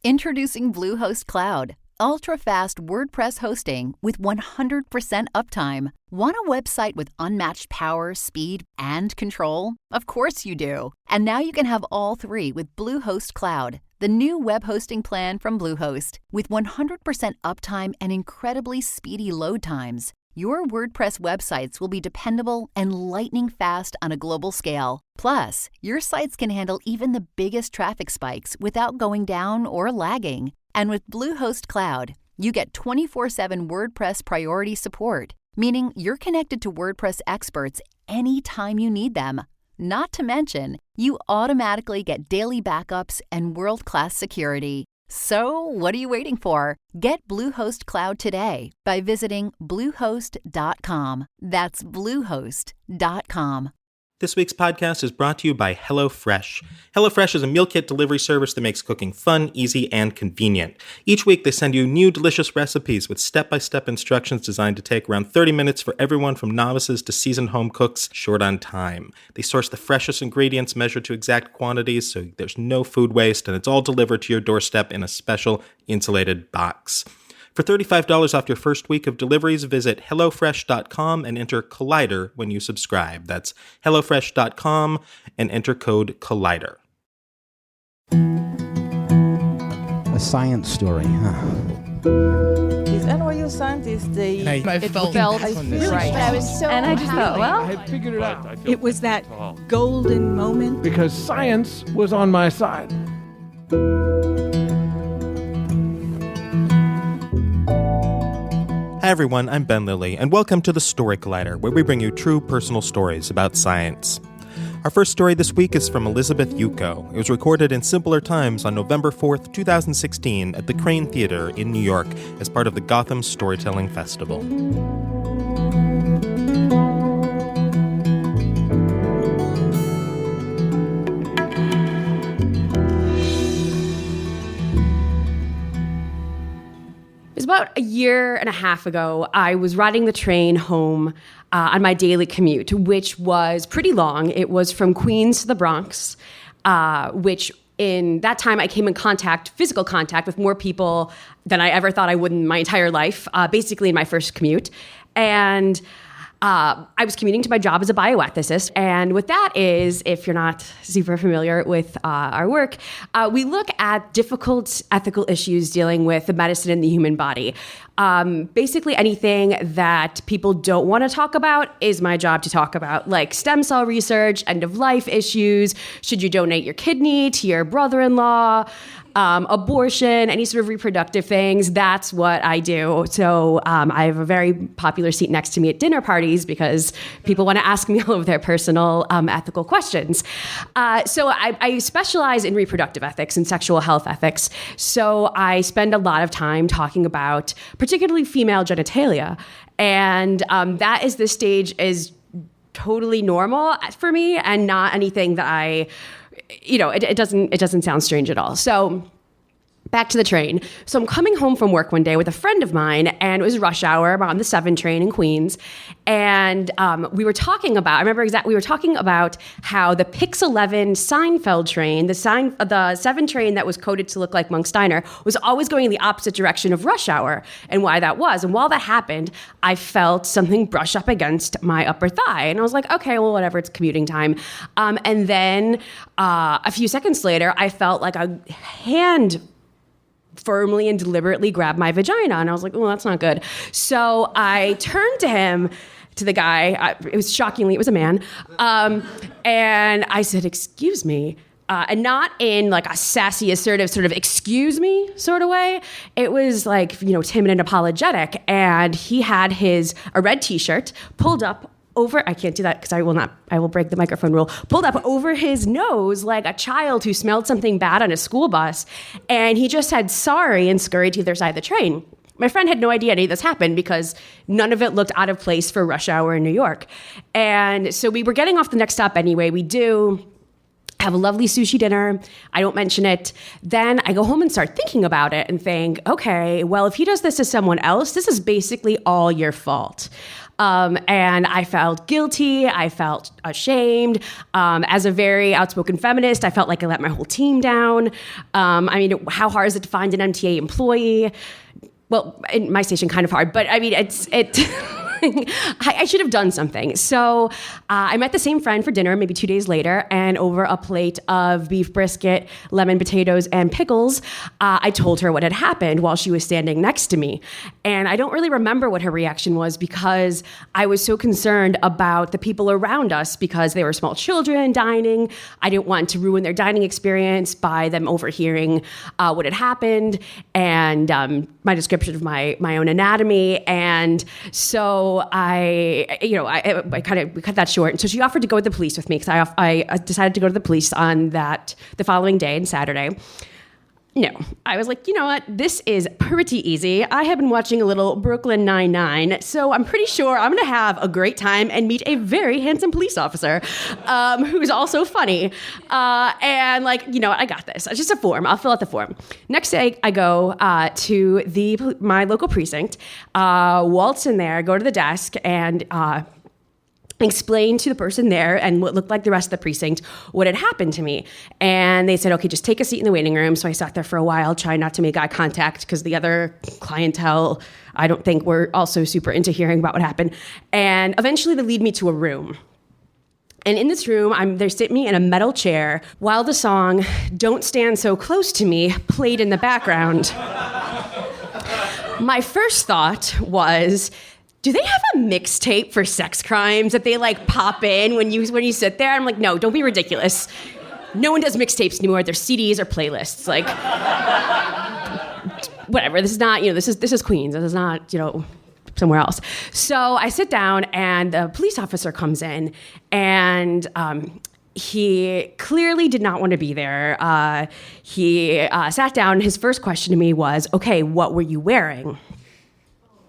Introducing Bluehost Cloud, ultra-fast WordPress hosting with 100% uptime. Want a website with unmatched power, speed, and control? Of course you do. And now you can have all three with Bluehost Cloud, the new web hosting plan from Bluehost. With 100% uptime and incredibly speedy load times, your WordPress websites will be dependable and lightning fast on a global scale. Plus, your sites can handle even the biggest traffic spikes without going down or lagging. And with Bluehost Cloud, you get 24/7 WordPress priority support, meaning you're connected to WordPress experts anytime you need them. Not to mention, you automatically get daily backups and world-class security. So, what are you waiting for? Get Bluehost Cloud today by visiting Bluehost.com. That's Bluehost.com. This week's podcast is brought to you by HelloFresh. HelloFresh is a meal kit delivery service that makes cooking fun, easy, and convenient. Each week, they send you new delicious recipes with step-by-step instructions designed to take around 30 minutes for everyone from novices to seasoned home cooks short on time. They source the freshest ingredients measured to exact quantities, so there's no food waste, and it's all delivered to your doorstep in a special insulated box. For $35 off your first week of deliveries, visit HelloFresh.com and enter Collider when you subscribe. That's HelloFresh.com and enter code Collider. A science story, huh? These NYU scientists, I felt right. I was so and I just thought, well, I had figured it out. it was that golden moment. Because science was on my side. Hi everyone, I'm Ben Lilly, and welcome to the Story Collider, where we bring you true personal stories about science. Our first story this week is from Elizabeth Yuko. It was recorded in simpler times on November 4th, 2016 at the Crane Theater in New York as part of the Gotham Storytelling Festival. About a year and a half ago, I was riding the train home on my daily commute, which was pretty long. It was from Queens to the Bronx, which in that time I came in physical contact with more people than I ever thought I would in my entire life, basically in my first commute. And I was commuting to my job as a bioethicist. And what that is, if you're not super familiar with our work, we look at difficult ethical issues dealing with the medicine and the human body. Basically anything that people don't want to talk about is my job to talk about, like stem cell research, end-of-life issues, should you donate your kidney to your brother-in-law, abortion, any sort of reproductive things. That's what I do. So I have a very popular seat next to me at dinner parties because people want to ask me all of their personal ethical questions. So I specialize in reproductive ethics and sexual health ethics. So I spend a lot of time talking about particularly female genitalia. And that is this stage is totally normal for me and not anything that it doesn't sound strange at all. So back to the train. So I'm coming home from work one day with a friend of mine, and it was rush hour. I'm on the 7 train in Queens. And we were talking about how the Pix 11 Seinfeld train, the 7 train that was coded to look like Monk Steiner, was always going in the opposite direction of rush hour, and why that was. And while that happened, I felt something brush up against my upper thigh. And I was like, okay, well, whatever, it's commuting time. And then a few seconds later, I felt like a hand firmly and deliberately grabbed my vagina. And I was like, oh, that's not good. So I turned to the guy. It was a man. And I said, excuse me. And not in like a sassy, assertive sort of excuse me sort of way. It was like, timid and apologetic. And he had a red t-shirt pulled up over, I can't do that because I will break the microphone rule, pulled up over his nose like a child who smelled something bad on a school bus. And he just said sorry and scurried to the other side of the train. My friend had no idea any of this happened because none of it looked out of place for rush hour in New York. And so we were getting off the next stop anyway. We do have a lovely sushi dinner. I don't mention it. Then I go home and start thinking about it and think, okay, well, if he does this to someone else, this is basically all your fault. And I felt guilty. I felt ashamed. As a very outspoken feminist, I felt like I let my whole team down. I mean, how hard is it to find an MTA employee? Well, in my station, kind of hard, but I mean, I should have done something. So I met the same friend for dinner maybe 2 days later, and over a plate of beef brisket, lemon potatoes, and pickles, I told her what had happened while she was standing next to me. And I don't really remember what her reaction was because I was so concerned about the people around us because they were small children dining. I didn't want to ruin their dining experience by them overhearing what had happened and my description of my own anatomy. And so we cut that short. And so she offered to go to the police with me because I decided to go to the police on the following day and Saturday. No, I was like, you know what? This is pretty easy. I have been watching a little Brooklyn Nine-Nine, so I'm pretty sure I'm going to have a great time and meet a very handsome police officer who's also funny. And I got this. It's just a form. I'll fill out the form. Next day, I go to my local precinct, waltz in there, go to the desk, and explained to the person there and what looked like the rest of the precinct what had happened to me. And they said, okay, just take a seat in the waiting room. So I sat there for a while, trying not to make eye contact because the other clientele, I don't think, were also super into hearing about what happened. And eventually they lead me to a room. And in this room, they sit me in a metal chair while the song Don't Stand So Close to Me played in the background. My first thought was, do they have a mixtape for sex crimes that they pop in when you sit there? I'm like, no, don't be ridiculous. No one does mixtapes anymore. They're CDs or playlists. Whatever. This is not, this is Queens. This is not, somewhere else. So I sit down and the police officer comes in and he clearly did not want to be there. He sat down. His first question to me was, okay, what were you wearing?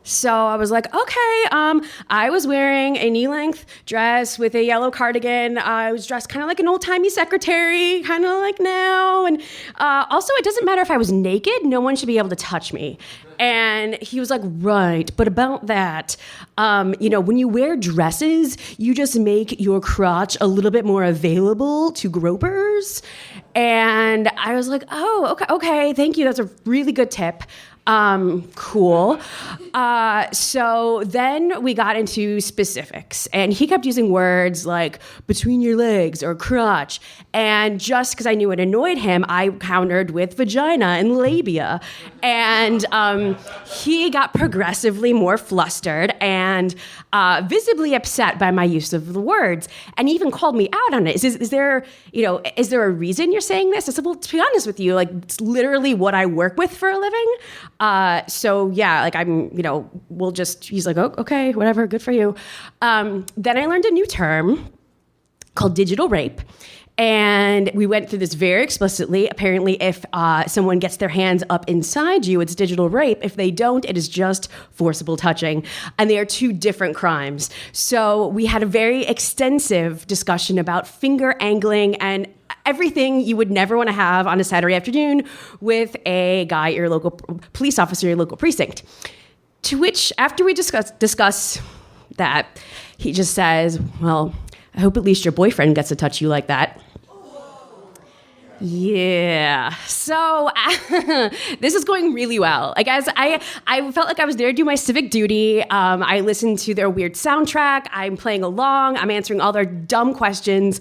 So I was like, okay, I was wearing a knee-length dress with a yellow cardigan. I was dressed kind of like an old-timey secretary, kind of like now. And also, it doesn't matter if I was naked. No one should be able to touch me. And he was like, right, but about that, when you wear dresses, you just make your crotch a little bit more available to gropers. And I was like, oh, okay, thank you. That's a really good tip. Cool. So then we got into specifics, and he kept using words like between your legs or crotch. And just because I knew it annoyed him, I countered with vagina and labia. And he got progressively more flustered and visibly upset by my use of the words, and even called me out on it. Is there a reason you're saying this? I said, well, to be honest with you, it's literally what I work with for a living. He's like, oh, okay, whatever, good for you. Then I learned a new term called digital rape. And we went through this very explicitly. Apparently, if someone gets their hands up inside you, it's digital rape. If they don't, it is just forcible touching. And they are two different crimes. So we had a very extensive discussion about finger angling and everything you would never want to have on a Saturday afternoon with a guy, your local police officer, your local precinct. To which, after we discuss that, he just says, well, I hope at least your boyfriend gets to touch you like that. Yeah. So this is going really well. I felt like I was there to do my civic duty. I listened to their weird soundtrack. I'm playing along. I'm answering all their dumb questions.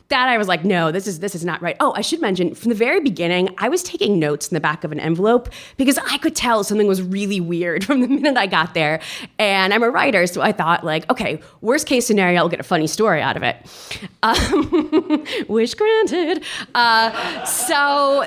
That I was like, no, this is not right. Oh, I should mention, from the very beginning, I was taking notes in the back of an envelope because I could tell something was really weird from the minute I got there. And I'm a writer, so I thought, okay, worst case scenario, I'll get a funny story out of it. Wish granted. So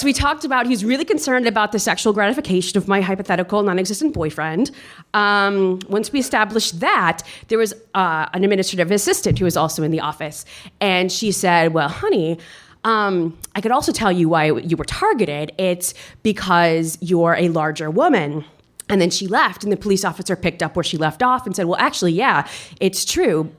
we talked about, he was really concerned about the sexual gratification of my hypothetical non-existent boyfriend. Once we established that, there was an administrative assistant who was also in the office. And she said, well, honey, I could also tell you why you were targeted. It's because you're a larger woman. And then she left, and the police officer picked up where she left off and said, well, actually, yeah, it's true.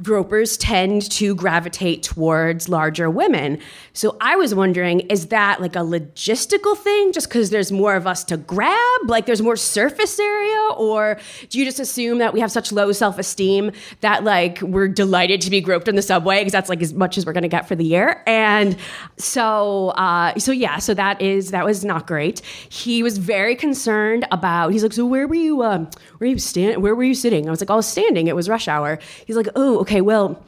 gropers tend to gravitate towards larger women. So I was wondering, is that like a logistical thing just because there's more of us to grab? Like there's more surface area? Or do you just assume that we have such low self-esteem that like we're delighted to be groped in the subway because that's like as much as we're going to get for the year? And so that was not great. He was very concerned about, he's like, so where were you sitting? I was like, I was standing. It was rush hour. He's like, oh, okay, well,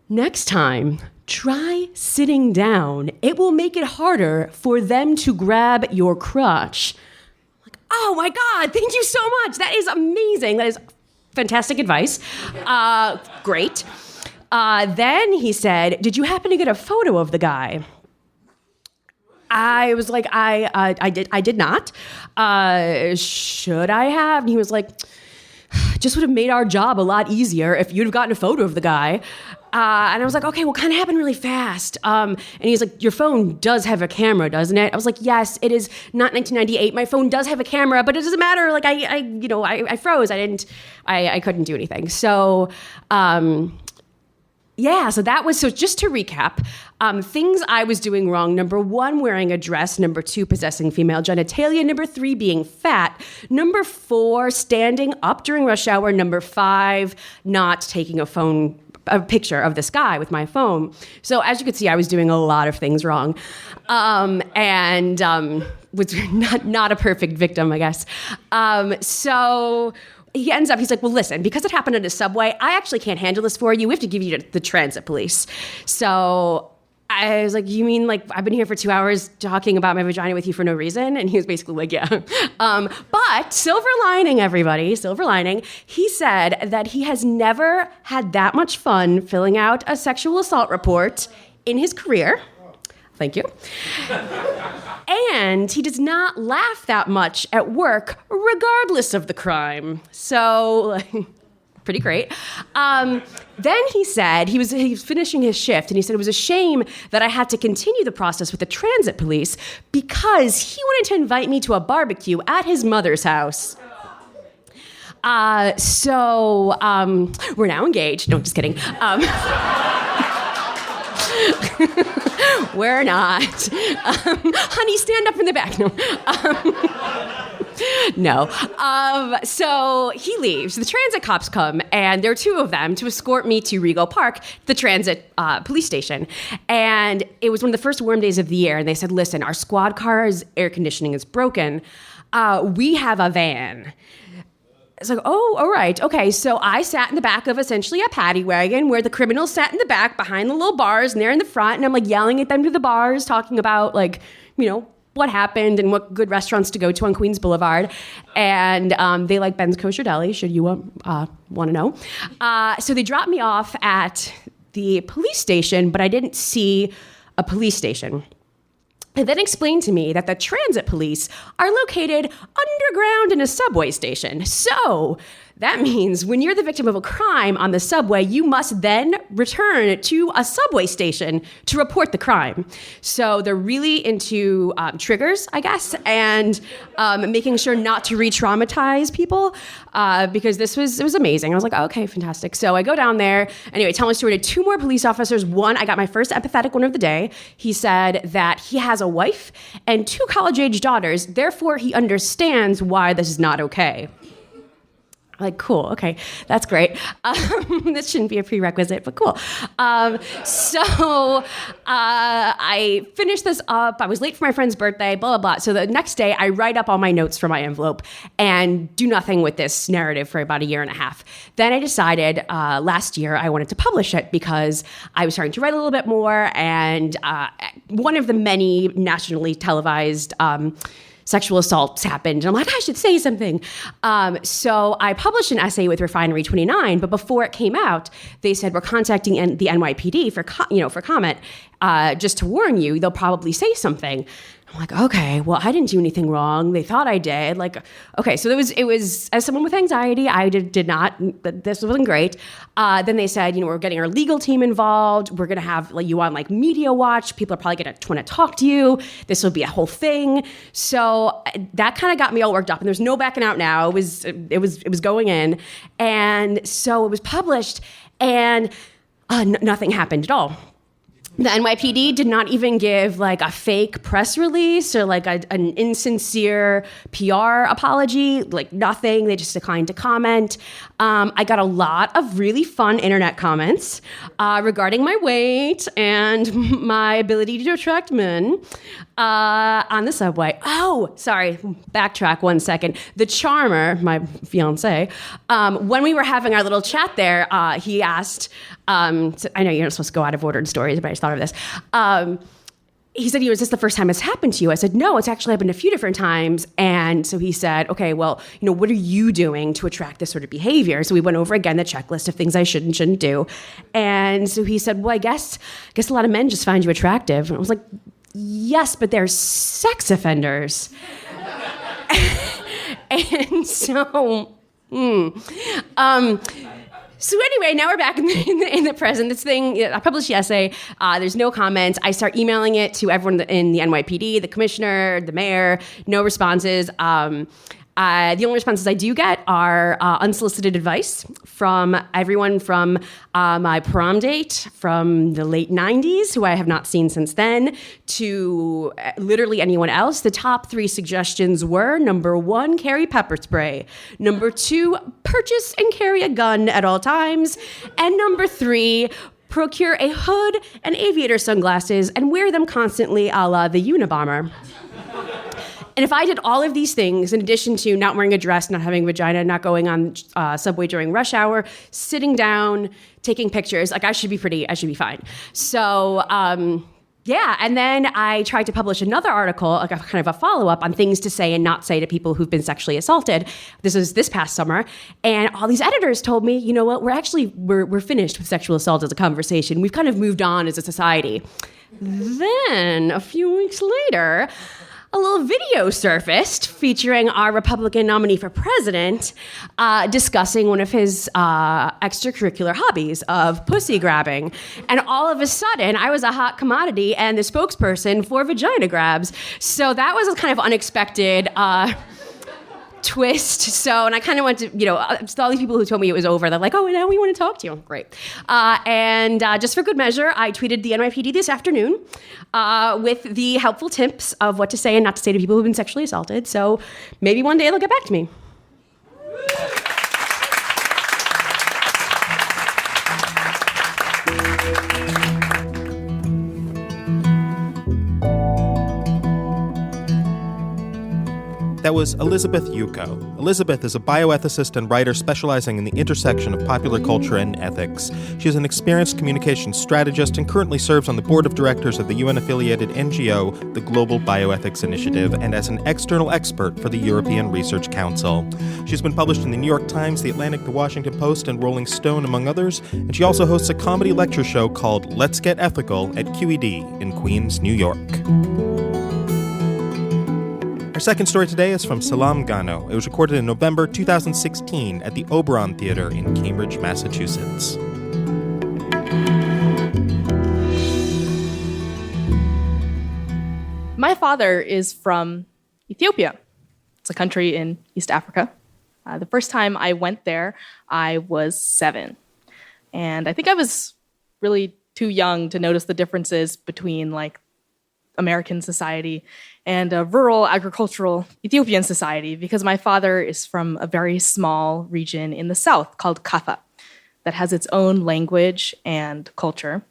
next time, try sitting down. It will make it harder for them to grab your crotch. I'm like, oh my God, thank you so much. That is amazing. That is fantastic advice. Great. Then he said, did you happen to get a photo of the guy? I was like, I did not. Should I have? And he was like, just would have made our job a lot easier if you'd have gotten a photo of the guy. And I was like, okay, well, kind of happened really fast. And he's like, your phone does have a camera, doesn't it? I was like, yes, it is not 1998. My phone does have a camera, but it doesn't matter. Like I froze. I couldn't do anything. So, so just to recap, things I was doing wrong. Number 1, wearing a dress. Number 2, possessing female genitalia. Number 3, being fat. Number 4, standing up during rush hour. Number 5, not taking a picture of this guy with my phone. So as you can see, I was doing a lot of things wrong. And was not a perfect victim, I guess. So he ends up, he's like, well, listen, because it happened at a subway, I actually can't handle this for you. We have to give you to the transit police. So I was like, you mean like I've been here for 2 hours talking about my vagina with you for no reason? And he was basically like, yeah. But silver lining, everybody, silver lining. He said that he has never had that much fun filling out a sexual assault report in his career. Thank you. And he does not laugh that much at work, regardless of the crime. So, pretty great. Then he said, he was finishing his shift, and he said it was a shame that I had to continue the process with the transit police because he wanted to invite me to a barbecue at his mother's house. So we're now engaged. No, just kidding. We're not. Honey, stand up in the back. No. So he leaves. The transit cops come, and there are 2 of them to escort me to Rego Park, the transit police station. And it was one of the first warm days of the year, and they said, listen, our squad car's air conditioning is broken. We have a van. It's like, oh, all right. Okay, so I sat in the back of essentially a paddy wagon where the criminals sat in the back behind the little bars, and they're in the front, and I'm like yelling at them to the bars, talking about like, what happened and what good restaurants to go to on Queens Boulevard. And they like Ben's Kosher Deli, should you want to know. So they dropped me off at the police station, but I didn't see a police station. And then explained to me that the transit police are located underground in a subway station. So that means when you're the victim of a crime on the subway, you must then return to a subway station to report the crime. So they're really into triggers, I guess, and making sure not to re-traumatize people because it was amazing. I was like, oh, okay, fantastic. So I go down there. Anyway, tell my story to 2 more police officers. One, I got my first empathetic one of the day. He said that he has a wife and 2 college-age daughters. Therefore, he understands why this is not okay. Like, cool, okay, that's great. This shouldn't be a prerequisite, but cool. So I finished this up. I was late for my friend's birthday, blah, blah, blah. So the next day, I write up all my notes for my envelope and do nothing with this narrative for about a year and a half. Then I decided last year I wanted to publish it because I was starting to write a little bit more, and one of the many nationally televised sexual assaults happened. And I'm like, I should say something. So I published an essay with Refinery 29, but before it came out, they said, we're contacting the NYPD for comment. Just to warn you, they'll probably say something. I'm like, okay, well, I didn't do anything wrong. They thought I did. Like, okay, so it was as someone with anxiety, I did not, this wasn't great. Then they said, we're getting our legal team involved. We're going to have you on Media Watch. People are probably going to want to talk to you. This will be a whole thing. So that kind of got me all worked up, and there's no backing out now. It was going in. And so it was published. And nothing happened at all. The NYPD did not even give like a fake press release or like an insincere PR apology, like nothing. They just declined to comment. I got a lot of really fun internet comments regarding my weight and my ability to attract men on the subway. Oh, sorry, backtrack 1 second. The charmer, my fiance, when we were having our little chat there, he asked, I know you're not supposed to go out of order in stories, but I just thought of this. He said, is this the first time it's happened to you? I said, no, it's actually happened a few different times. And so he said, okay, well, what are you doing to attract this sort of behavior? So we went over again the checklist of things I should and shouldn't do. And so he said, well, I guess a lot of men just find you attractive. And I was like, yes, but they're sex offenders. And so, So anyway, now we're back in the present. This thing, I published the essay. There's no comments. I start emailing it to everyone in the NYPD, the commissioner, the mayor. No responses. The only responses I do get are unsolicited advice from everyone from my prom date from the late 90s, who I have not seen since then, to literally anyone else. The top 3 suggestions were, number 1, carry pepper spray. Number 2, purchase and carry a gun at all times. And number 3, procure a hood and aviator sunglasses and wear them constantly a la the Unabomber. And if I did all of these things, in addition to not wearing a dress, not having a vagina, not going on subway during rush hour, sitting down, taking pictures, like I should be fine. So, yeah. And then I tried to publish another article, like a kind of a follow-up on things to say and not say to people who've been sexually assaulted. This was this past summer. And all these editors told me, you know what, we're finished with sexual assault as a conversation. We've kind of moved on as a society. Then a few weeks later, a little video surfaced featuring our Republican nominee for president discussing one of his extracurricular hobbies of pussy grabbing. And all of a sudden, I was a hot commodity and the spokesperson for vagina grabs. So that was a kind of unexpected twist. So, and I kind of went to, all these people who told me it was over, they're like, oh, now we want to talk to you. Great. And just for good measure, I tweeted the NYPD this afternoon with the helpful tips of what to say and not to say to people who've been sexually assaulted. So maybe one day they'll get back to me. That was Elizabeth Yuko. Elizabeth is a bioethicist and writer specializing in the intersection of popular culture and ethics. She is an experienced communications strategist and currently serves on the board of directors of the UN-affiliated NGO, the Global Bioethics Initiative, and as an external expert for the European Research Council. She's been published in the New York Times, The Atlantic, The Washington Post, and Rolling Stone, among others, and she also hosts a comedy lecture show called Let's Get Ethical at QED in Queens, New York. Our second story today is from Salam Gano. It was recorded in November 2016 at the Oberon Theater in Cambridge, Massachusetts. My father is from Ethiopia. It's a country in East Africa. The first time I went there, I was 7. And I think I was really too young to notice the differences between American society and a rural agricultural Ethiopian society, because my father is from a very small region in the south called Kaffa that has its own language and culture.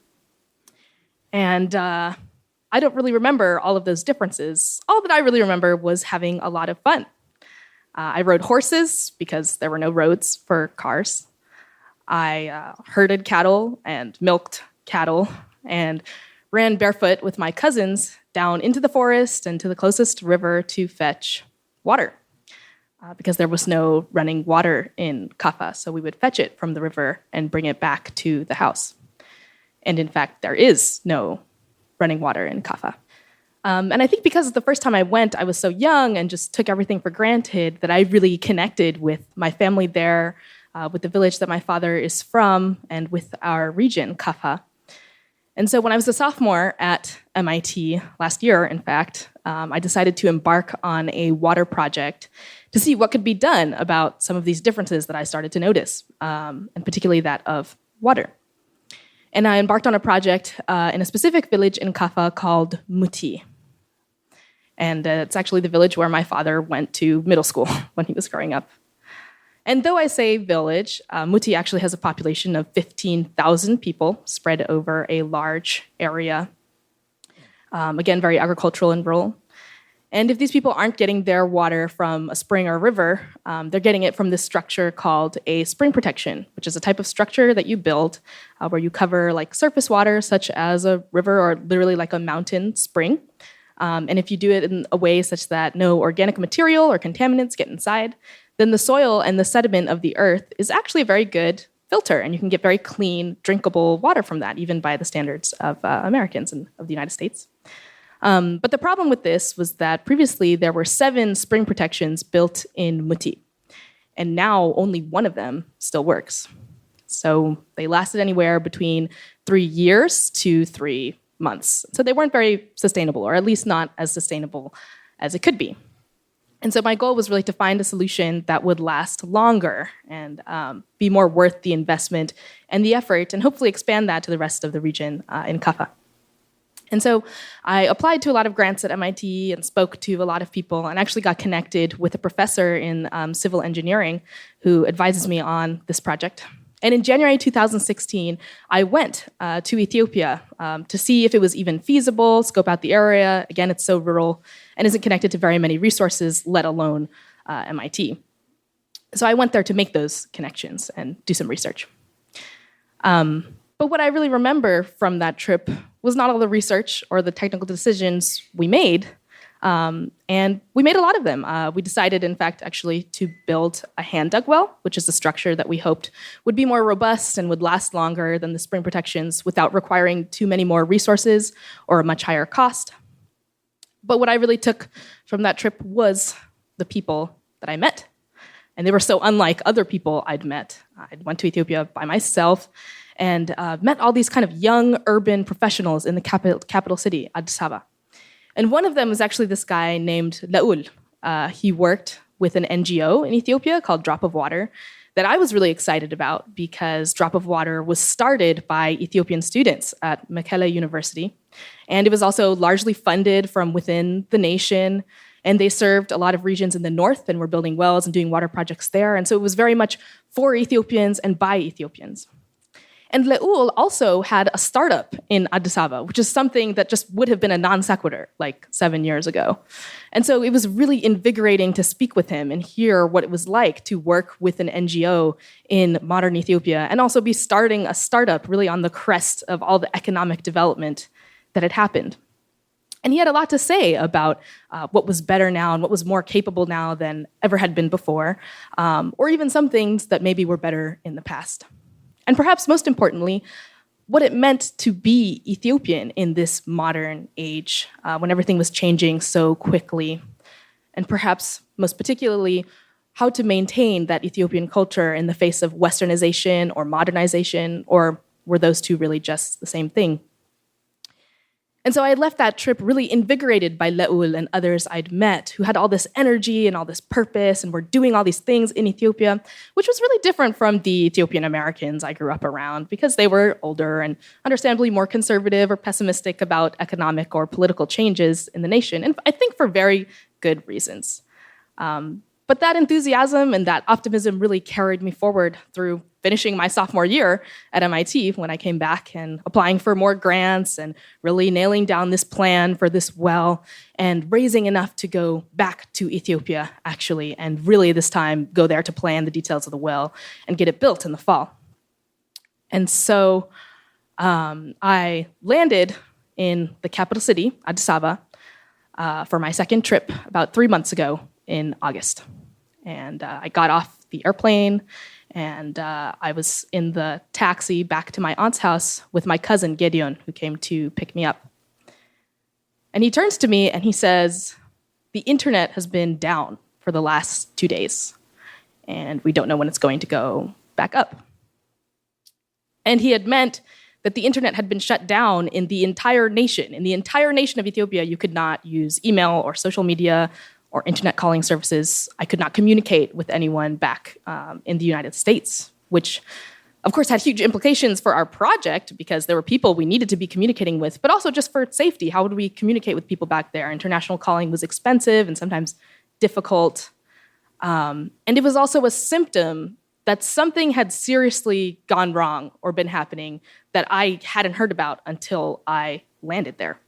And I don't really remember all of those differences. All that I really remember was having a lot of fun. I rode horses because there were no roads for cars. I herded cattle and milked cattle and ran barefoot with my cousins down into the forest and to the closest river to fetch water because there was no running water in Kaffa. So we would fetch it from the river and bring it back to the house. And in fact, there is no running water in Kaffa. And I think because the first time I went, I was so young and just took everything for granted that I really connected with my family there, with the village that my father is from, and with our region, Kaffa. And so when I was a sophomore at MIT last year, in fact, I decided to embark on a water project to see what could be done about some of these differences that I started to notice, and particularly that of water. And I embarked on a project in a specific village in Kaffa called Muti. And it's actually the village where my father went to middle school when he was growing up. And though I say village, Muti actually has a population of 15,000 people spread over a large area. Again, very agricultural and rural. And if these people aren't getting their water from a spring or a river, they're getting it from this structure called a spring protection, which is a type of structure that you build where you cover like surface water, such as a river or literally like a mountain spring. And if you do it in a way such that no organic material or contaminants get inside, then the soil and the sediment of the earth is actually a very good filter, and you can get very clean, drinkable water from that, even by the standards of Americans and of the United States. But the problem with this was that previously there were 7 spring protections built in Muti, and now only one of them still works. So they lasted anywhere between 3 years to 3 months. So they weren't very sustainable, or at least not as sustainable as it could be. And so my goal was really to find a solution that would last longer and be more worth the investment and the effort, and hopefully expand that to the rest of the region in Kaffa. And so I applied to a lot of grants at MIT and spoke to a lot of people, and actually got connected with a professor in civil engineering who advises me on this project. And in January 2016, I went to Ethiopia to see if it was even feasible, scope out the area. Again, it's so rural and isn't connected to very many resources, let alone MIT. So I went there to make those connections and do some research. But what I really remember from that trip was not all the research or the technical decisions we made. And we made a lot of them. We decided, in fact, actually to build a hand-dug well, which is a structure that we hoped would be more robust and would last longer than the spring protections without requiring too many more resources or a much higher cost. But what I really took from that trip was the people that I met. And they were so unlike other people I'd met. I went to Ethiopia by myself and met all these kind of young urban professionals in the capital city, Addis Ababa. And one of them was actually this guy named Laul. He worked with an NGO in Ethiopia called Drop of Water that I was really excited about because Drop of Water was started by Ethiopian students at Mekelle University. And it was also largely funded from within the nation. And they served a lot of regions in the north and were building wells and doing water projects there. And so it was very much for Ethiopians and by Ethiopians. And Laul also had a startup in Addis Ababa, which is something that just would have been a non sequitur like 7 years ago. And so it was really invigorating to speak with him and hear what it was like to work with an NGO in modern Ethiopia and also be starting a startup really on the crest of all the economic development that had happened. And he had a lot to say about what was better now and what was more capable now than ever had been before, or even some things that maybe were better in the past. And perhaps most importantly, what it meant to be Ethiopian in this modern age when everything was changing so quickly. And perhaps most particularly, how to maintain that Ethiopian culture in the face of westernization or modernization, or were those two really just the same thing? And so I had left that trip really invigorated by Laul and others I'd met who had all this energy and all this purpose and were doing all these things in Ethiopia, which was really different from the Ethiopian Americans I grew up around because they were older and understandably more conservative or pessimistic about economic or political changes in the nation, and I think for very good reasons. But that enthusiasm and that optimism really carried me forward through finishing my sophomore year at MIT when I came back and applying for more grants and really nailing down this plan for this well and raising enough to go back to Ethiopia, actually, and really this time go there to plan the details of the well and get it built in the fall. And so I landed in the capital city, Addis Ababa, for my second trip about 3 months ago in August. And I got off the airplane and I was in the taxi back to my aunt's house with my cousin Gideon, who came to pick me up. And he turns to me and he says, "The internet has been down for the last 2 days, and we don't know when it's going to go back up." And he had meant that the internet had been shut down in the entire nation. In the entire nation of Ethiopia, you could not use email or social media or internet calling services. I could not communicate with anyone back in the United States, which of course, had huge implications for our project because there were people we needed to be communicating with, but also just for safety. How would we communicate with people back there? International calling was expensive and sometimes difficult. And it was also a symptom that something had seriously gone wrong or been happening that I hadn't heard about until I landed there.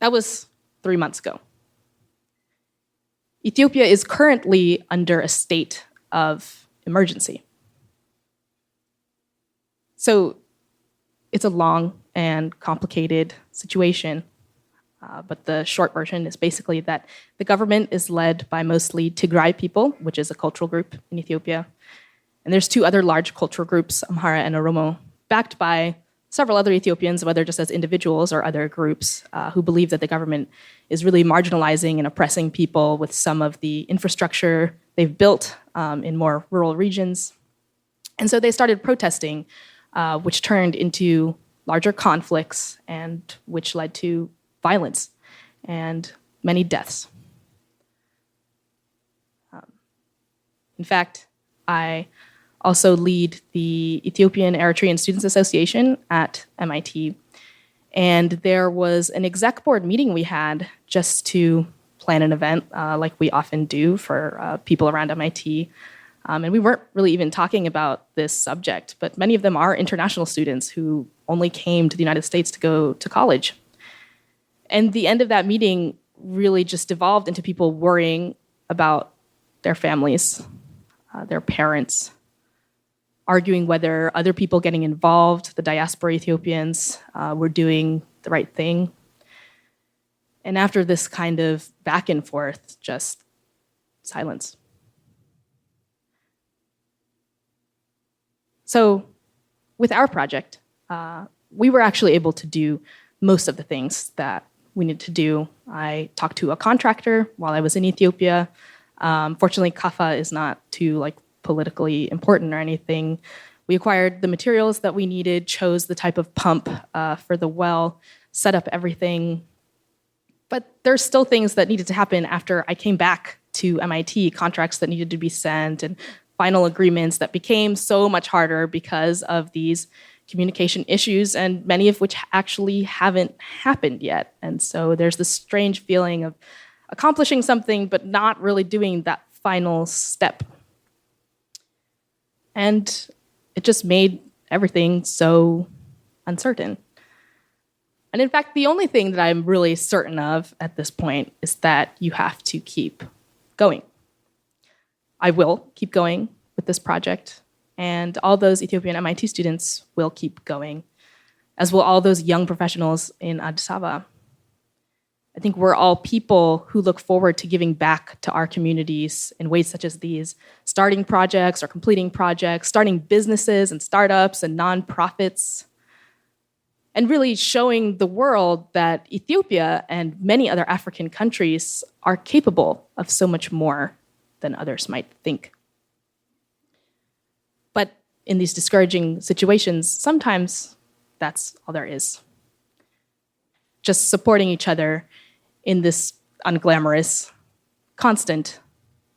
That was 3 months ago. Ethiopia is currently under a state of emergency. So it's a long and complicated situation. But the short version is basically that the government is led by mostly Tigray people, which is a cultural group in Ethiopia. And there's 2 other large cultural groups, Amhara and Oromo, backed by several other Ethiopians, whether just as individuals or other groups, who believe that the government is really marginalizing and oppressing people with some of the infrastructure they've built in more rural regions. And so they started protesting, which turned into larger conflicts and which led to violence and many deaths. In fact, I also lead the Ethiopian Eritrean Students Association at MIT. And there was an exec board meeting we had just to plan an event like we often do for people around MIT. And we weren't really even talking about this subject, but many of them are international students who only came to the United States to go to college. And the end of that meeting really just devolved into people worrying about their families, their parents, arguing whether other people getting involved, the diaspora Ethiopians, were doing the right thing. And after this kind of back and forth, just silence. So with our project, we were actually able to do most of the things that we needed to do. I talked to a contractor while I was in Ethiopia. Fortunately, Kafa is not too politically important or anything. We acquired the materials that we needed, chose the type of pump for the well, set up everything. But there's still things that needed to happen after I came back to MIT, contracts that needed to be sent and final agreements that became so much harder because of these communication issues, and many of which actually haven't happened yet. And so there's this strange feeling of accomplishing something, but not really doing that final step. And it just made everything so uncertain. And in fact, the only thing that I'm really certain of at this point is that you have to keep going. I will keep going with this project, and all those Ethiopian MIT students will keep going, as will all those young professionals in Addis Ababa. I think we're all people who look forward to giving back to our communities in ways such as these, starting projects or completing projects, starting businesses and startups and nonprofits, and really showing the world that Ethiopia and many other African countries are capable of so much more than others might think. But in these discouraging situations, sometimes that's all there is. Just supporting each other in this unglamorous, constant,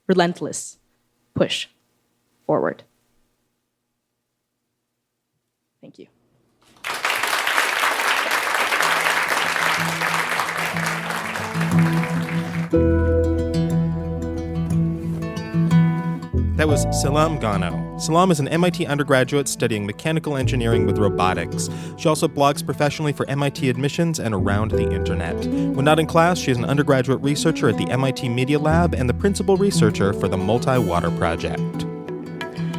relentless push forward. Thank you. That was Salam Gano. Salam is an MIT undergraduate studying mechanical engineering with robotics. She also blogs professionally for MIT admissions and around the internet. When not in class, she is an undergraduate researcher at the MIT Media Lab and the principal researcher for the Multi-Water Project.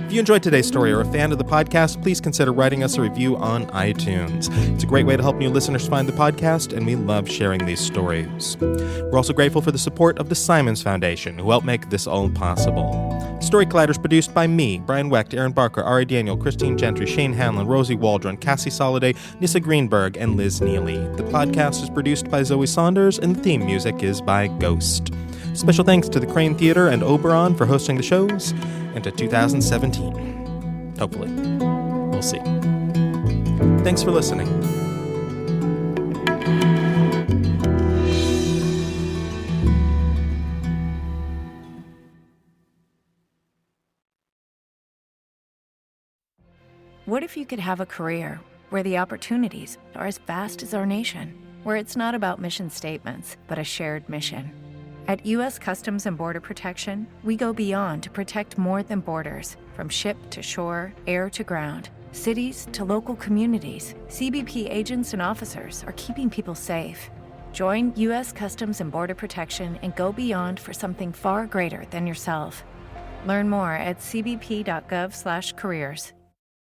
If you enjoyed today's story or are a fan of the podcast, please consider writing us a review on iTunes. It's a great way to help new listeners find the podcast, and we love sharing these stories. We're also grateful for the support of the Simons Foundation, who helped make this all possible. Story Collider is produced by me, Brian Wecht, Aaron Barker, Ari Daniel, Christine Gentry, Shane Hanlon, Rosie Waldron, Cassie Soliday, Nissa Greenberg, and Liz Neely. The podcast is produced by Zoe Saunders, and the theme music is by Ghost. Special thanks to the Crane Theater and Oberon for hosting the shows, and to 2017. Hopefully. We'll see. Thanks for listening. What if you could have a career where the opportunities are as vast as our nation, where it's not about mission statements, but a shared mission? At U.S. Customs and Border Protection, we go beyond to protect more than borders. From ship to shore, air to ground, cities to local communities, CBP agents and officers are keeping people safe. Join U.S. Customs and Border Protection and go beyond for something far greater than yourself. Learn more at cbp.gov/careers.